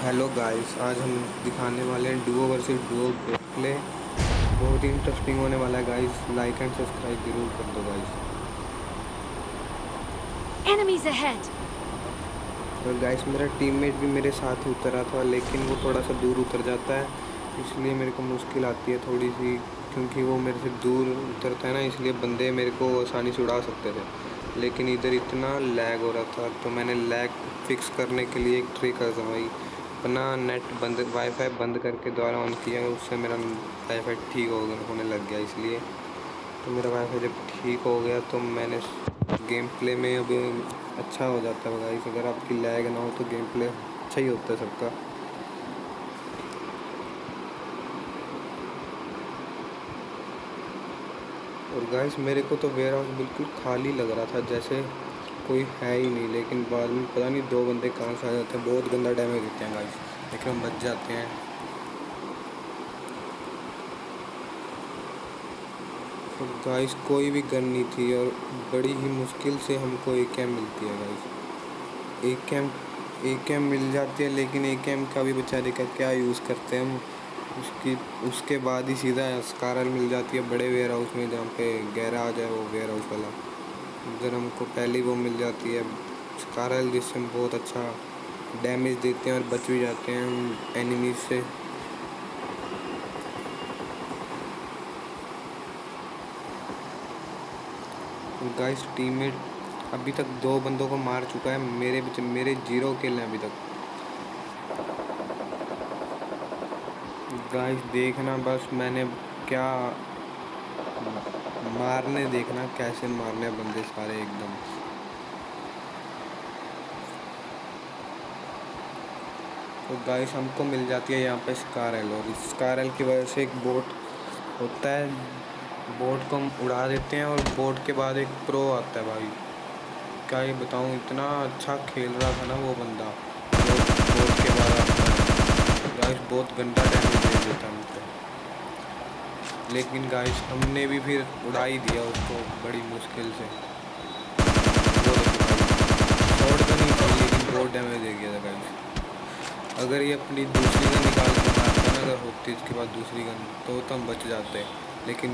Hello guys, आज हम दिखाने वाले हैं Duo versus Duo game play. बहुत ही इंटरेस्टिंग होने वाला है गाइस। लाइक एंड सब्सक्राइब जरूर कर दो गाइस। Enemies ahead! और गाइस, मेरा टीममेट भी मेरे साथ ही उतरा था, लेकिन वो थोड़ा सा दूर उतर जाता है, इसलिए मेरे को मुश्किल आती है थोड़ी सी। क्योंकि वो मेरे से दूर उतरता है ना, इसलिए बंदे मेरे को आसानी से उड़ा सकते थे। लेकिन इधर इतना लैग हो रहा था, तो मैंने लैग फिक्स करने के लिए एक ट्रिक आजमाई। अपना नेट बंद, वाईफाई बंद करके दोबारा ऑन किया, उससे मेरा वाईफाई ठीक होने लग गया। इसलिए तो मेरा वाईफाई जब ठीक हो गया तो मैंने गेम प्ले में अब अच्छा हो जाता है गाइस। अगर आपकी लैग ना हो तो गेम प्ले अच्छा ही होता है सबका। और गाइस, मेरे को तो वेयर हाउस बिल्कुल खाली लग रहा था, जैसे कोई है ही नहीं। लेकिन बाद में पता नहीं दो बंदे कहाँ से आ जाते हैं, बहुत गंदा डैमेज देते हैं गाइस, लेकिन हम बच जाते हैं। और गाइस, कोई भी गन नहीं थी और बड़ी ही मुश्किल से हमको AKM मिलती है गाइस। AKM मिल जाती है, लेकिन AKM का भी बेचारे का क्या यूज़ करते हैं हम। उसके बाद ही सीधा स्कारल मिल जाती है बड़े वेयर हाउस में, जहाँ पे गैराज है वो वेयर हाउस वाला। उधर हमको पहली वो मिल जाती है स्कारल, जिससे हम बहुत अच्छा डैमेज देते हैं और बच भी जाते हैं हम एनिमीज से। गाइस, टीममेट अभी तक दो बंदों को मार चुका है। मेरे 0 किल हैं अभी तक। गाइस, देखना बस मैंने क्या मारने, देखना कैसे मारने बंदे सारे एकदम। तो गाइस, हमको मिल जाती है यहाँ पे स्कारल, और इस स्कारल की वजह से एक बोट होता है, बोट को हम उड़ा देते हैं। और बोट के बाद एक प्रो आता है भाई, क्या ये बताऊँ, इतना अच्छा खेल रहा था ना वो बंदा। बोट के बाद आता है गाइस, बहुत गंदा डैमेज दे देता है हमको। लेकिन गाइस, हमने भी फिर उड़ा ही दिया उसको बड़ी मुश्किल से। वो देखो गाइस, शॉट तो नहीं थी लेकिन बहुत डैमेज दे गया था गाइस। अगर ये अपनी दूसरी गन निकाल के मारता ना, अगर होती इसके बाद दूसरी गन, तो हम बच जाते। लेकिन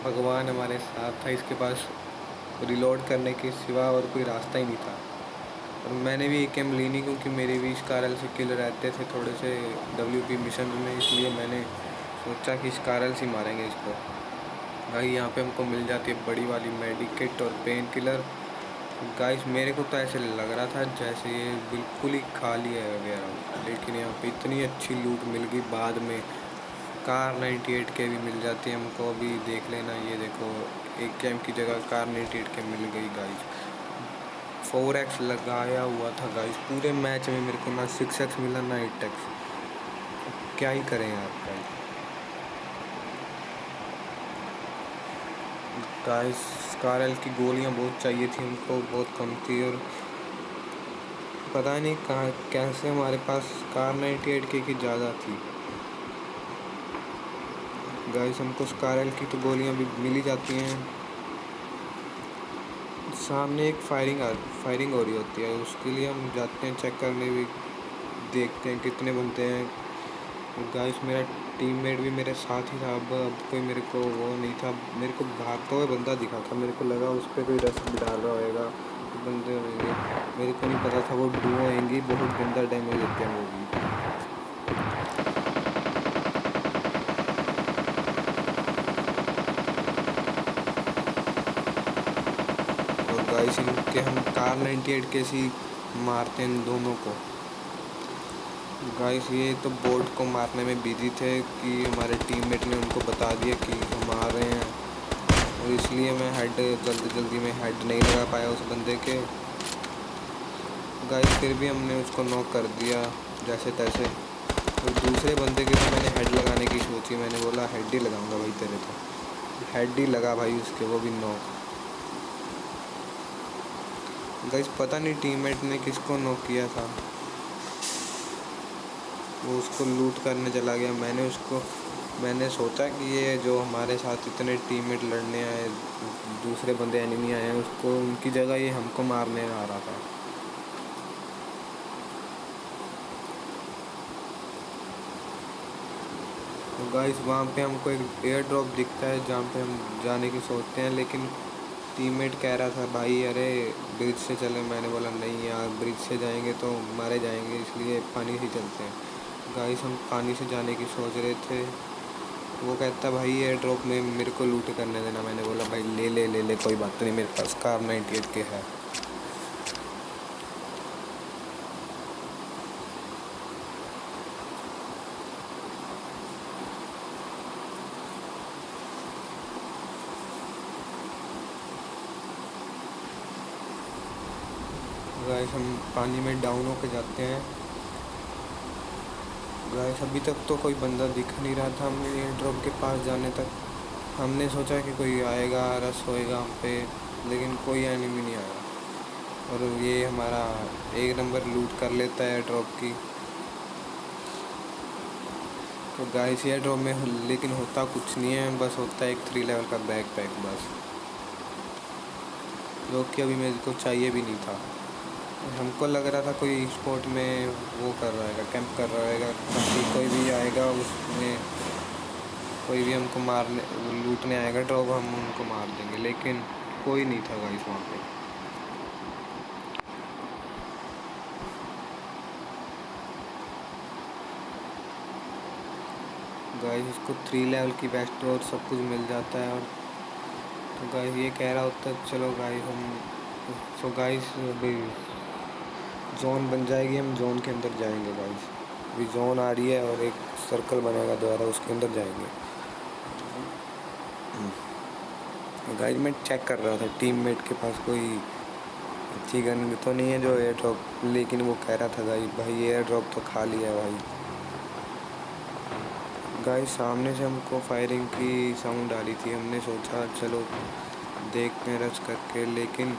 भगवान हमारे साथ था, इसके पास रिलोड करने के सिवा और कोई रास्ता ही नहीं था। और मैंने भी AKM ली नहीं, क्योंकि मेरे भी स्कारल से किल रहते थे थोड़े से WP मिशन में, इसलिए मैंने सोचा कि स्कारल से मारेंगे इसको। भाई, यहाँ पे हमको मिल जाती है बड़ी वाली मेडिकेट और पेन किलर। गाइस, मेरे को तो ऐसे लग रहा था जैसे ये बिल्कुल ही खाली है वगैरह, लेकिन यहाँ पे इतनी अच्छी लूट मिल गई बाद में। कार 98 के भी मिल जाती है हमको, अभी देख लेना। ये देखो, AKM की जगह कार 98 के मिल गई गाइस। 4x लगाया हुआ था गाइस पूरे मैच में, मेरे को ना 6x मिला ना 8x। क्या ही करें यार गाइस। स्कारल की गोलियां बहुत चाहिए थी हमको, बहुत कम थी। और पता नहीं कहाँ कैसे हमारे पास कार 98 के की ज़्यादा थी गाइस। हमको स्कारल की तो गोलियां भी मिल ही जाती हैं। सामने एक फायरिंग हो रही होती है, उसके लिए हम जाते हैं चेक करने, भी देखते हैं कितने बनते हैं। गाइस, मेरा टीममेट भी मेरे साथ ही था। अब कोई मेरे को वो नहीं था, मेरे को भागता हुआ बंदा दिखा था, मेरे को लगा उस पर कोई रस्क भी डाल रहा होएगा, बंदे होंगे। मेरे को नहीं पता था वो डुओ आएंगी, बहुत गंदा डैमेज देते हैं वो भी। और गाइस, इनके हम कार 98 के सी मारते हैं इन दोनों को। गाइस, ये तो बोर्ड को मारने में बिजी थे कि हमारे टीममेट ने उनको बता दिया कि हम आ रहे हैं, और इसलिए मैं जल्दी में हेड नहीं लगा पाया उस बंदे के। गाइस, फिर भी हमने उसको नॉक कर दिया जैसे तैसे। और दूसरे बंदे के तो मैंने हेड लगाने की सोची, मैंने बोला हेड ही लगाऊंगा भाई तेरे, तो हेड ही लगा भाई उसके, वो भी नॉक। गाइस, पता नहीं टीममेट ने किसको नॉक किया था, वो उसको लूट करने चला गया। मैंने सोचा कि ये जो हमारे साथ इतने टीममेट लड़ने आए, दूसरे बंदे एनिमी आए हैं, उसको उनकी जगह ये हमको मारने आ रहा था। तो गाइस वहाँ पे हमको एक एयर ड्रॉप दिखता है जहाँ पे हम जाने की सोचते हैं, लेकिन टीममेट कह रहा था भाई अरे ब्रिज से चले। मैंने बोला नहीं यार, ब्रिज से जाएंगे तो मारे जाएंगे, इसलिए पानी से चलते हैं। गाइस हम पानी से जाने की सोच रहे थे। वो कहता भाई एयर ड्रॉप में मेरे को लूट करने देना। मैंने बोला भाई ले ले ले ले, कोई बात नहीं, मेरे पास कार 98 के है। गाइस हम पानी में डाउन होके जाते हैं। गाइस अभी तक तो कोई बंदा दिख नहीं रहा था हमें एयर ड्रॉप के पास जाने तक। हमने सोचा कि कोई आएगा, रस होएगा हम पे, लेकिन कोई एनिमी नहीं आया। और ये हमारा एक नंबर लूट कर लेता है एयर ड्रॉप की। तो गाइस एयर ड्रॉप में लेकिन होता कुछ नहीं है, बस होता है एक 3 लेवल का बैक पैक बस, जो कि अभी मेरे को चाहिए भी नहीं था। हमको लग रहा था कोई स्पॉट में वो कर रहा है, कैंप कर रहा है, ताकि कोई भी आएगा उसमें, कोई भी हमको मारने लूटने आएगा ड्रॉप, हम उनको मार देंगे, लेकिन कोई नहीं था गाइस वहाँ पे। गाइस इसको 3 लेवल की वेस्ट और सब कुछ मिल जाता है। और तो गाइस ये कह रहा होता है चलो गाइस हम, तो गाइस अभी जोन बन जाएगी, हम जोन के अंदर जाएंगे गाइस। अभी जोन आ रही है और एक सर्कल बनेगा दोबारा, उसके अंदर जाएंगे। गाइस मैं चेक कर रहा था टीममेट के पास कोई अच्छी गन तो नहीं है जो एयर ड्रॉप, लेकिन वो कह रहा था गाइस भाई एयर ड्रॉप तो खा लिया भाई। गाइस सामने से हमको फायरिंग की साउंड आ रही थी, हमने सोचा चलो देखते हैं रश करके, लेकिन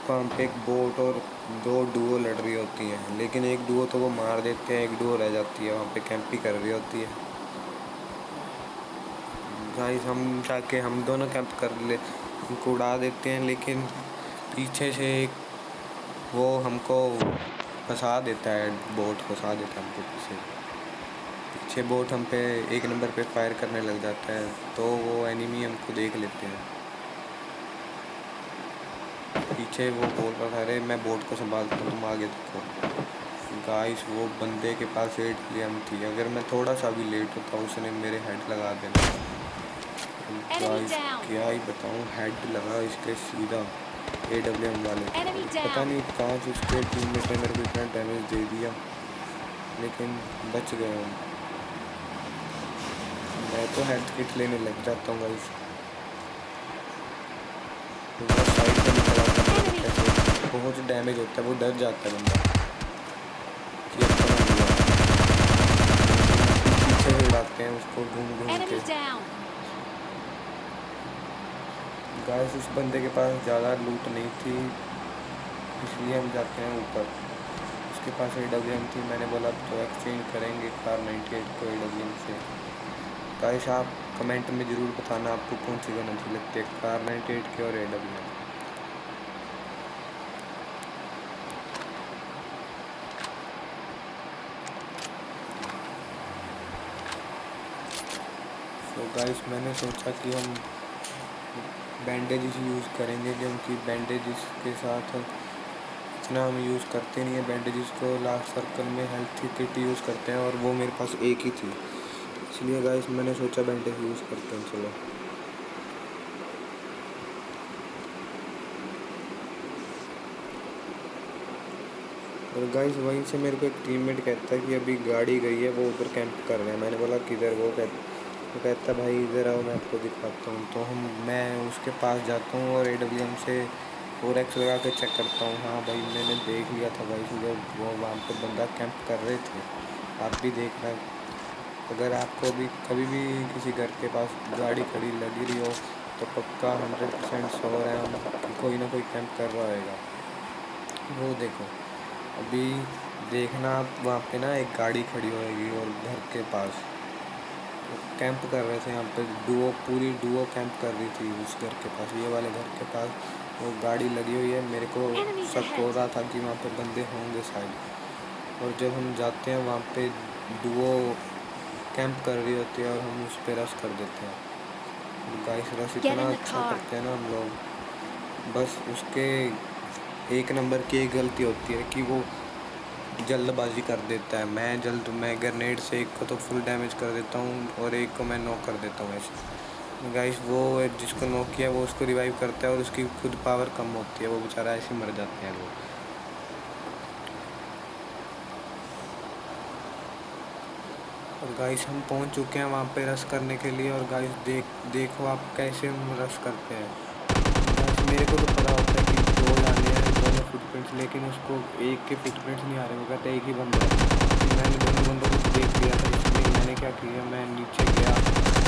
वहाँ पे एक बोट और 2 डुओ लड़ रही होती हैं, लेकिन एक डुओ तो वो मार देते हैं, एक डुओ रह जाती है वहाँ पे कैंपी कर रही होती है। गाइस हम जाके हम दोनों कैंप कर ले, उनको उड़ा देते हैं, लेकिन पीछे से एक वो हमको फंसा देता है, बोट फंसा देता है हमको पीछे। पीछे बोट हम पे 1 नंबर पे फायर करने लग जाता है, तो वो एनिमी हमको देख लेते हैं। पीछे वो बोल रहा था अरे मैं बोट को संभालता हूँ, तुम आगे देखो। गाइस वो बंदे के पास AWM थी, अगर मैं थोड़ा सा भी लेट होता उसने मेरे हेड लगा देना। गाइस क्या ही बताऊँ, हेड लगा इसके सीधा AWM वाले। पता नहीं कहाँ से उसके टीममेट ने मेरे को इतना डैमेज दे दिया, लेकिन बच गए हम। मैं तो हेल्थ किट लेने लग जाता हूँ गाइस। वो साइड पे निकल आता है, कैसे बहुत डैमेज होता है, वो डर जाता है बंदा कि अब तो नहीं हुआ। पीछे से उड़ाते हैं उसको घूम घूम के। गाइस उस बंदे के पास ज़्यादा लूट नहीं थी, इसलिए हम जाते हैं ऊपर। उसके पास AWM थी, मैंने बोला तो एक्सचेंज करेंगे कार 98 को AWM से। गाइस आप कमेंट में ज़रूर बताना आपको कौन सी गन अच्छी लगती है, कार 98 की और AWM। तो गाइस मैंने सोचा कि हम बैंडेजेस यूज़ करेंगे, क्योंकि बैंडेजेस के साथ इतना हम यूज़ करते नहीं है बैंडेजेस को। लास्ट सर्कल में हेल्थ किट यूज़ करते हैं और वो मेरे पास एक ही थी, इसलिए गाइस मैंने सोचा बैंडेज यूज़ करते हैं चलो। और गाइस वहीं से मेरे को एक टीममेट कहता है कि अभी गाड़ी गई है, वो उधर कैंप कर रहे हैं। मैंने बोला किधर? वो कहता भाई इधर आओ मैं आपको दिखाता हूँ। तो मैं उसके पास जाता हूँ और AWM से 4x लगा के चेक करता हूँ। हाँ भाई मैंने देख लिया था भाई उधर वो वहाँ पर बंदा कैंप कर रहे थे, आप भी देखना। अगर आपको भी कभी भी किसी घर के पास गाड़ी खड़ी लगी रही हो तो पक्का 100% श्योर है हम कोई ना कोई कैंप कर रहा होगा। वो देखो अभी देखना आप, वहाँ पे ना एक गाड़ी खड़ी होगी और घर के पास कैंप कर रहे थे। यहाँ पे डुओ, पूरी डुओ कैंप कर रही थी उस घर के पास, ये वाले घर के पास वो गाड़ी लगी हुई है। मेरे को शक हो रहा था कि वहाँ पे बंदे होंगे शायद। और जब हम जाते हैं वहाँ पे डुओ कैंप कर रही होती है और हम उस पर रश कर देते हैं। गाइस रश Get इतना in the अच्छा car. करते हैं ना हम लोग, बस उसके एक नंबर की एक गलती होती है कि वो जल्दबाजी कर देता है। मैं ग्रेनेड से एक को तो फुल डैमेज कर देता हूँ और एक को मैं नॉक कर देता हूँ ऐसे। गाइस वो जिसको नॉक किया वो उसको रिवाइव करता है और उसकी खुद पावर कम होती है, वो बेचारा ऐसे ही मर जाते हैं वो। और गाइस हम पहुँच चुके हैं वहाँ पे रश करने के लिए। और गाइस देखो आप कैसे हम रश करते हैं। गाइस मेरे को तो पता होता है कि दो जाने हैं, दोनों फुटप्रिंट्स, लेकिन उसको एक के फुटप्रिंट्स नहीं आ रहे, वो कहता है एक ही बंदा है। फिर मैंने दोनों बंदों को देख लिया था, इसलिए मैंने क्या किया, मैं नीचे गया,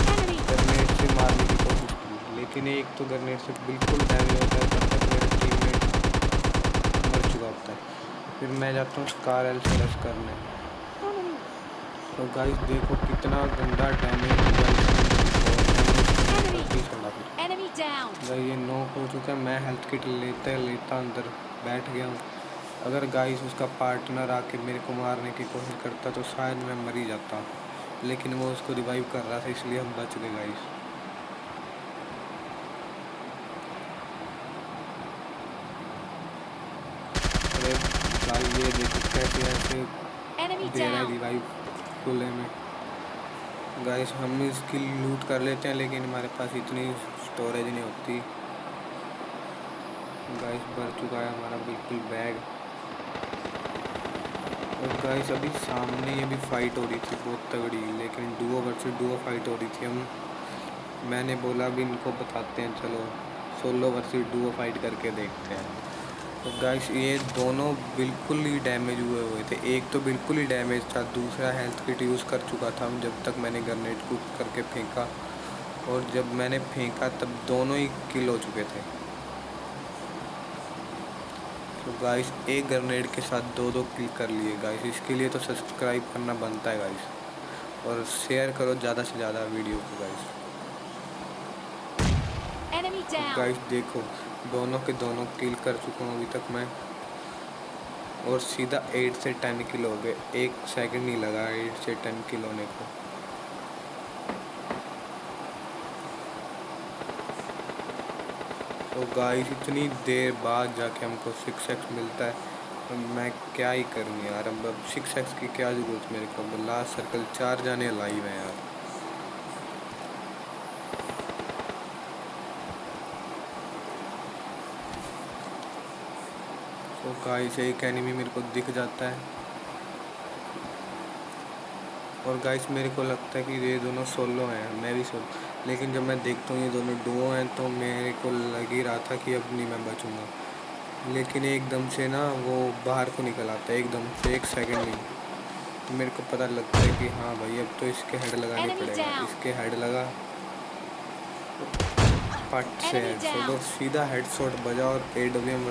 Enemy. ग्रेनेड से मारने की कोशिश की, लेकिन एक तो ग्रेनेड से बिल्कुल डैमेज होता है, तब तक मेरा टीममेट मर चुका होता है। फिर मैं जाता हूँ कार एल से रश करने। तो गाइस देखो कितना गंदा डैमेज हुआ इसमें, और मैंने उसको Enemy. कर भी छोड़ा। फिर Enemy down. गाइस ये नॉक हो चुका है, मैं हेल्थ किट लेते लेता अंदर बैठ गया हूँ। अगर गाइस उसका पार्टनर आके मेरे को मारने की कोशिश करता तो शायद मैं मर ही जाता, लेकिन वो उसको रिवाइव कर रहा था, इसलिए हम बच गए गाइस। अरे भाई ये देखो कैसे ऐसे Enemy दे रहा है down. रिवाइव खुले में। गाइस हम इसकी लूट कर लेते हैं, लेकिन हमारे पास इतनी स्टोरेज नहीं होती। गाइस भर चुका है हमारा बिल्कुल बैग। और गाइस अभी सामने ये भी फाइट हो रही थी बहुत तगड़ी, लेकिन डुओ वर्सेस डुओ फाइट हो रही थी। मैंने बोला अभी इनको बताते हैं, चलो सोलो वर्सेस डुओ फाइट करके देखते हैं। तो गाइस ये दोनों बिल्कुल ही डैमेज हुए थे, एक तो बिल्कुल ही डैमेज था, दूसरा हेल्थ किट यूज़ कर चुका था जब तक मैंने ग्रेनेड को करके फेंका, और जब मैंने फेंका तब दोनों ही किल हो चुके थे। तो गाइस एक ग्रेनेड के साथ दो दो किल कर लिए गाइस, इसके लिए तो सब्सक्राइब करना बनता है गाइस, और शेयर करो ज़्यादा से ज़्यादा वीडियो को गाइस। Enemy तो down. गाइस देखो दोनों के दोनों किल कर चुका हूँ अभी तक मैं, और सीधा 8 से 10 किल हो गए, 1 सेकंड नहीं लगा 8 से 10 किल होने को। तो गाइस इतनी देर बाद जाके हमको 6x मिलता है, तो मैं क्या ही करूँ यार, अब 6x की क्या ज़रूरत मेरे को, अब लास्ट सर्कल 4 जाने लाइव है यार। तो गाइस एक एनिमी मेरे को दिख जाता है, और गाइस मेरे को लगता है कि ये दोनों सोलो हैं, मैं भी सोलो, लेकिन जब मैं देखता हूँ ये दोनों डुओ हैं तो मेरे को लग ही रहा था कि अब नहीं मैं बचूँगा, लेकिन एकदम से ना वो बाहर को निकल आता है, एकदम से 1 सेकंड नहीं। तो मेरे को पता लगता है कि हाँ भाई अब तो इसके हेड लगाने Enemy पड़ेगा, down. इसके हेड लगा, पट से Enemy हेड down. सीधा हेड शॉट बजा और AWM